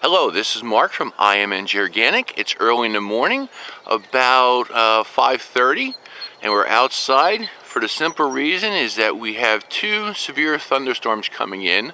Hello, this is Mark from IMNG Organic. It's early in the morning, about 5:30, and we're outside for the simple reason is that we have two severe thunderstorms coming in,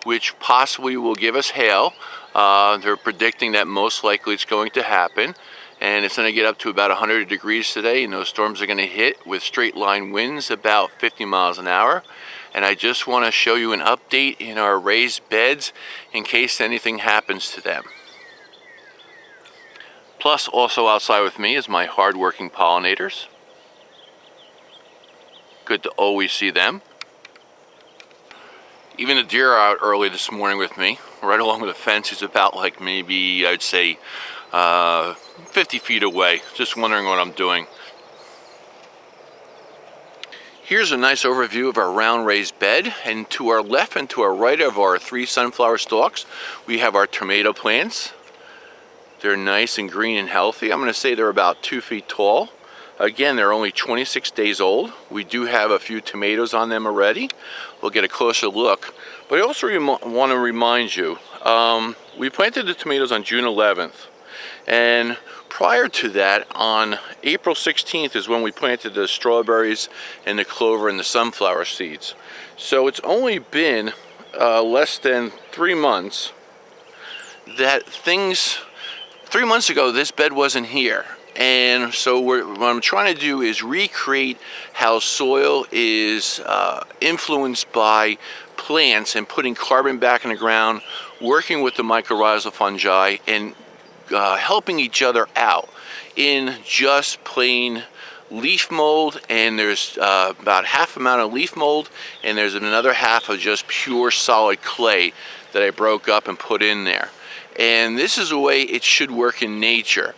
which possibly will give us hail. They're predicting that most likely it's going to happen, and it's going to get up to about 100 degrees today, and those storms are going to hit with straight line winds about 50 miles an hour. And I just want to show you an update in our raised beds in case anything happens to them. Plus, also outside with me is my hard-working pollinators. Good to always see them. Even the deer are out early this morning with me, right along with the fence. It's about like maybe, I'd say, 50 feet away, just wondering what I'm doing. Here's a nice overview of our round raised bed, and to our left and to our right of our 3 sunflower stalks, we have our tomato plants. They're nice and green and healthy. I'm going to say they're about 2 feet tall. Again, they're only 26 days old. We do have a few tomatoes on them already. We'll get a closer look. But I also want to remind you, we planted the tomatoes on June 11th. And prior to that, on April 16th is when we planted the strawberries and the clover and the sunflower seeds. So it's only been less than 3 months that 3 months ago, this bed wasn't here. And so what I'm trying to do is recreate how soil is influenced by plants and putting carbon back in the ground, working with the mycorrhizal fungi, and helping each other out in just plain leaf mold. And there's about half amount of leaf mold, and there's another half of just pure solid clay that I broke up and put in there. And this is the way it should work in nature.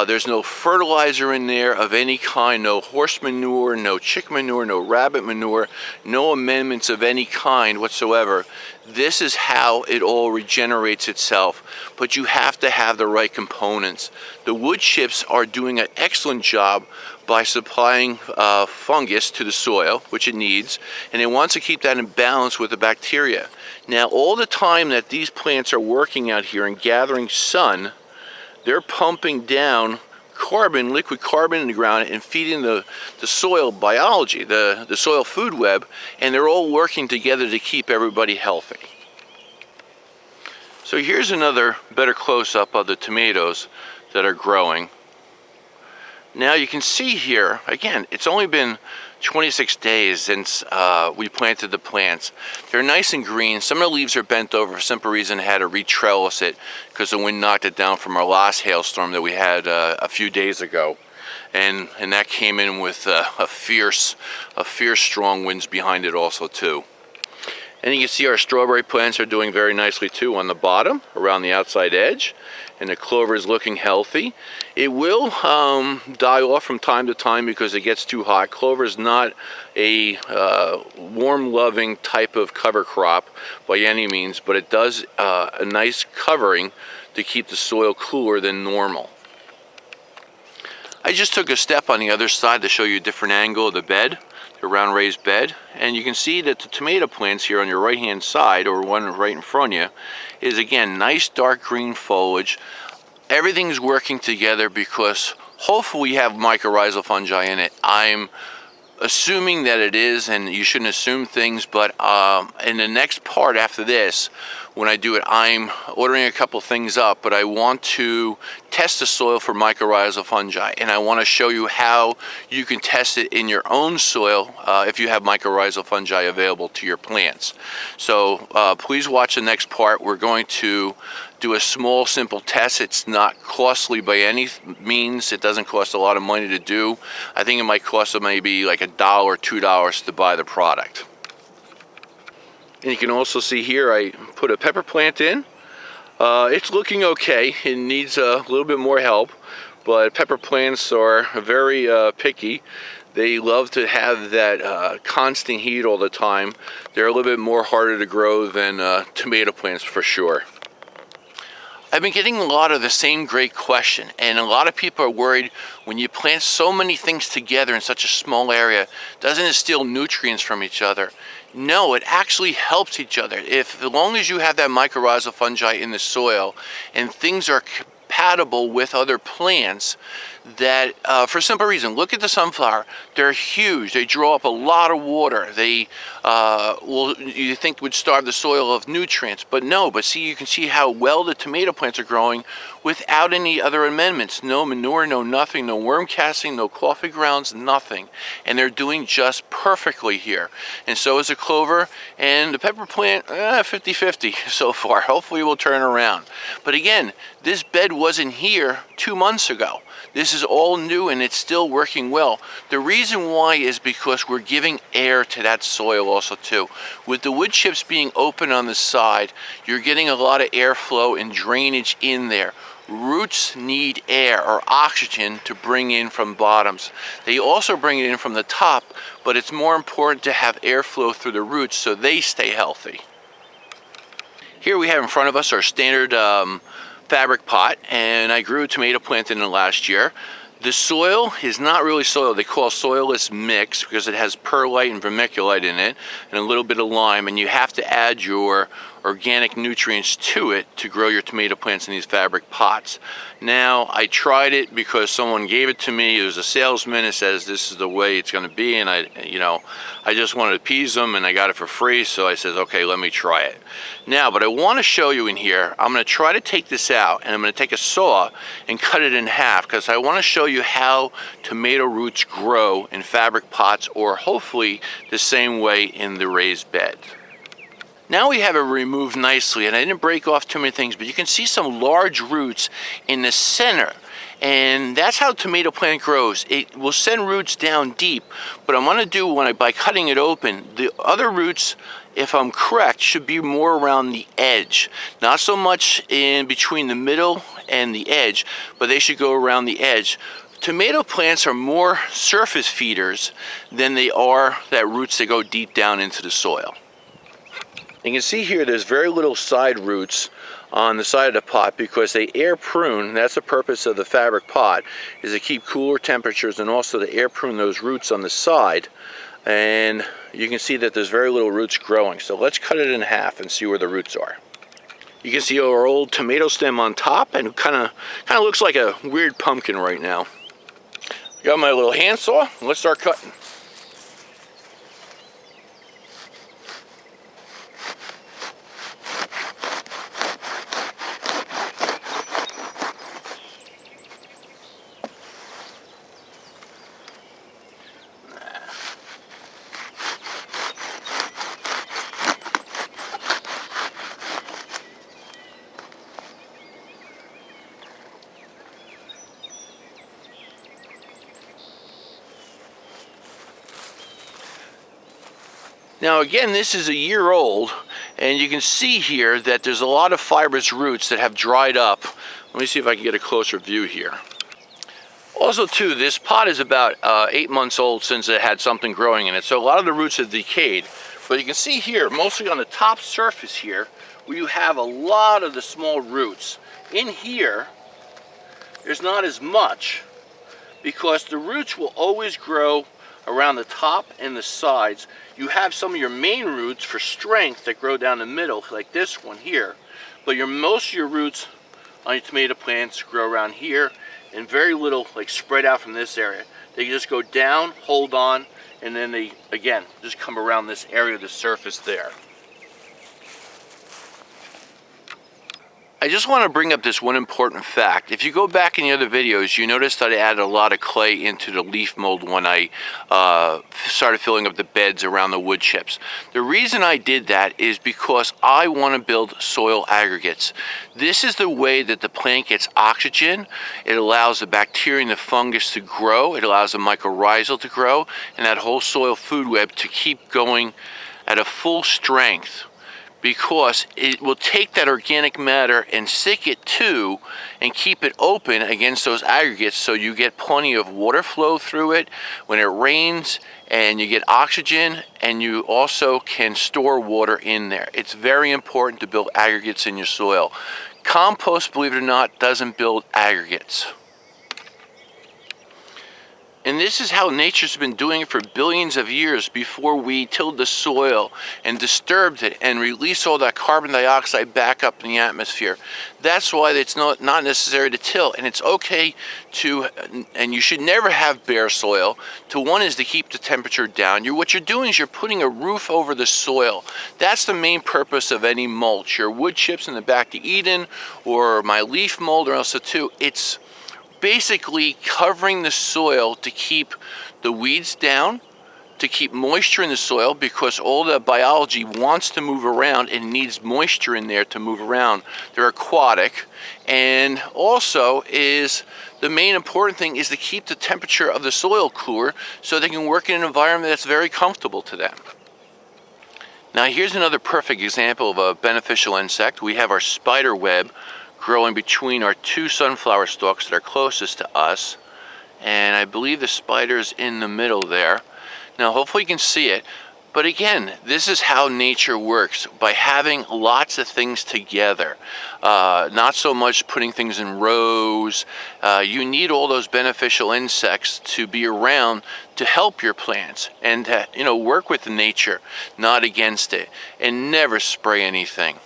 There's no fertilizer in there of any kind, no horse manure, no chick manure, no rabbit manure, no amendments of any kind whatsoever. This is how it all regenerates itself, but you have to have the right components. The wood chips are doing an excellent job by supplying fungus to the soil, which it needs, and it wants to keep that in balance with the bacteria. Now, all the time that these plants are working out here and gathering sun, they're pumping down carbon, liquid carbon in the ground, and feeding the soil biology, the soil food web, and they're all working together to keep everybody healthy. So here's another better close-up of the tomatoes that are growing. Now you can see here, again, it's only been 26 days since we planted the plants. They're nice and green. Some of the leaves are bent over for simple reason I had to re-trellis it because the wind knocked it down from our last hailstorm that we had a few days ago. And that came in with a fierce strong winds behind it also too. And you can see our strawberry plants are doing very nicely too on the bottom, around the outside edge. And the clover is looking healthy. It will die off from time to time because it gets too hot. Clover is not a warm-loving type of cover crop by any means, but it does a nice covering to keep the soil cooler than normal. I just took a step on the other side to show you a different angle of the bed, the round raised bed, and you can see that the tomato plants here on your right hand side, or one right in front of you, is again nice dark green foliage. Everything's working together because hopefully we have mycorrhizal fungi in it. I'm assuming that it is, and you shouldn't assume things, but in the next part after this, when I do it, I'm ordering a couple things up, but I want to test the soil for mycorrhizal fungi, and I want to show you how you can test it in your own soil if you have mycorrhizal fungi available to your plants. So please watch the next part. We're going to do a small, simple test. It's not costly by any means. It doesn't cost a lot of money to do. I think it might cost maybe like $1 or $2 to buy the product. And you can also see here I put a pepper plant in. It's looking okay. It needs a little bit more help, but pepper plants are very picky. They love to have that constant heat all the time. They're a little bit more harder to grow than tomato plants for sure. I've been getting a lot of the same great question, and a lot of people are worried when you plant so many things together in such a small area, doesn't it steal nutrients from each other? No, it actually helps each other. As long as you have that mycorrhizal fungi in the soil and things are compatible with other plants, that for a simple reason, look at the sunflower. They're huge. They draw up a lot of water. They you think would starve the soil of nutrients, but no. But see, you can see how well the tomato plants are growing without any other amendments. No manure, no nothing, no worm casting, no coffee grounds, nothing. And they're doing just perfectly here. And so is the clover and the pepper plant, 50-50 so far. Hopefully we'll turn around. But again, this bed wasn't here 2 months ago. This is all new and it's still working well. The reason why is because we're giving air to that soil also too. With the wood chips being open on the side, you're getting a lot of airflow and drainage in there. Roots need air or oxygen to bring in from bottoms. They also bring it in from the top, but it's more important to have airflow through the roots so they stay healthy. Here we have in front of us our standard fabric pot, and I grew a tomato plant in it last year. The soil is not really soil. They call soilless mix because it has perlite and vermiculite in it and a little bit of lime, and you have to add your organic nutrients to it to grow your tomato plants in these fabric pots. Now, I tried it because someone gave it to me. It was a salesman that says this is the way it's going to be, and I just wanted to appease them, and I got it for free, so I said, okay, let me try it. Now, but I want to show you in here, I'm going to try to take this out, and I'm going to take a saw and cut it in half because I want to show you how tomato roots grow in fabric pots, or hopefully the same way in the raised bed. Now we have it removed nicely, and I didn't break off too many things, but you can see some large roots in the center. And that's how tomato plant grows. It will send roots down deep, but I'm going to do by cutting it open, the other roots, if I'm correct, should be more around the edge. Not so much in between the middle and the edge, but they should go around the edge. Tomato plants are more surface feeders than they are that roots that go deep down into the soil. You can see here there's very little side roots on the side of the pot because they air prune. That's the purpose of the fabric pot, is to keep cooler temperatures and also to air prune those roots on the side. And you can see that there's very little roots growing. So let's cut it in half and see where the roots are. You can see our old tomato stem on top, and it kind of looks like a weird pumpkin right now. Got my little handsaw. Let's start cutting. Now again, this is a year old, and you can see here that there's a lot of fibrous roots that have dried up. Let me see if I can get a closer view here. Also too, this pot is about 8 months old since it had something growing in it, so a lot of the roots have decayed. But you can see here, mostly on the top surface here, where you have a lot of the small roots. In here, there's not as much, because the roots will always grow around the top and the sides. You have some of your main roots for strength that grow down the middle, like this one here. But most of your roots on your tomato plants grow around here, and very little spread out from this area. They just go down, hold on, and then they, again, just come around this area of the surface there. I just want to bring up this one important fact. If you go back in the other videos, you notice that I added a lot of clay into the leaf mold when I started filling up the beds around the wood chips. The reason I did that is because I want to build soil aggregates. This is the way that the plant gets oxygen. It allows the bacteria and the fungus to grow. It allows the mycorrhizal to grow, and that whole soil food web to keep going at a full strength, because it will take that organic matter and stick it to and keep it open against those aggregates, so you get plenty of water flow through it when it rains, and you get oxygen, and you also can store water in there. It's very important to build aggregates in your soil. Compost, believe it or not, doesn't build aggregates. And this is how nature's been doing it for billions of years before we tilled the soil and disturbed it and released all that carbon dioxide back up in the atmosphere. That's why it's not necessary to till, and it's okay to, and you should never have bare soil. One is to keep the temperature down. What you're doing is you're putting a roof over the soil. That's the main purpose of any mulch. Your wood chips in the back to Eden, or my leaf mold, or also too, it's basically covering the soil to keep the weeds down, to keep moisture in the soil, because all the biology wants to move around and needs moisture in there to move around. They're aquatic. And also is the main important thing is to keep the temperature of the soil cooler so they can work in an environment that's very comfortable to them. Now here's another perfect example of a beneficial insect. We have our spider web growing between our two sunflower stalks that are closest to us, and I believe the spider's in the middle there. Now hopefully you can see it, but again, this is how nature works, by having lots of things together, not so much putting things in rows. You need all those beneficial insects to be around to help your plants and to, work with nature, not against it, and never spray anything.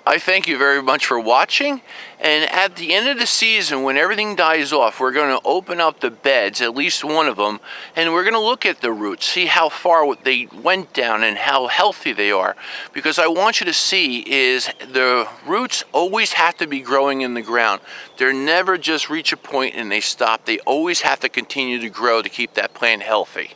I thank you very much for watching, and at the end of the season, when everything dies off, we're going to open up the beds, at least one of them, and we're going to look at the roots, see how far they went down and how healthy they are. Because I want you to see is the roots always have to be growing in the ground. They're never just reach a point and they stop. They always have to continue to grow to keep that plant healthy.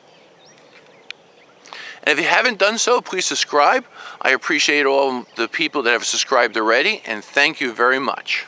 And if you haven't done so, please subscribe. I appreciate all the people that have subscribed already, and thank you very much.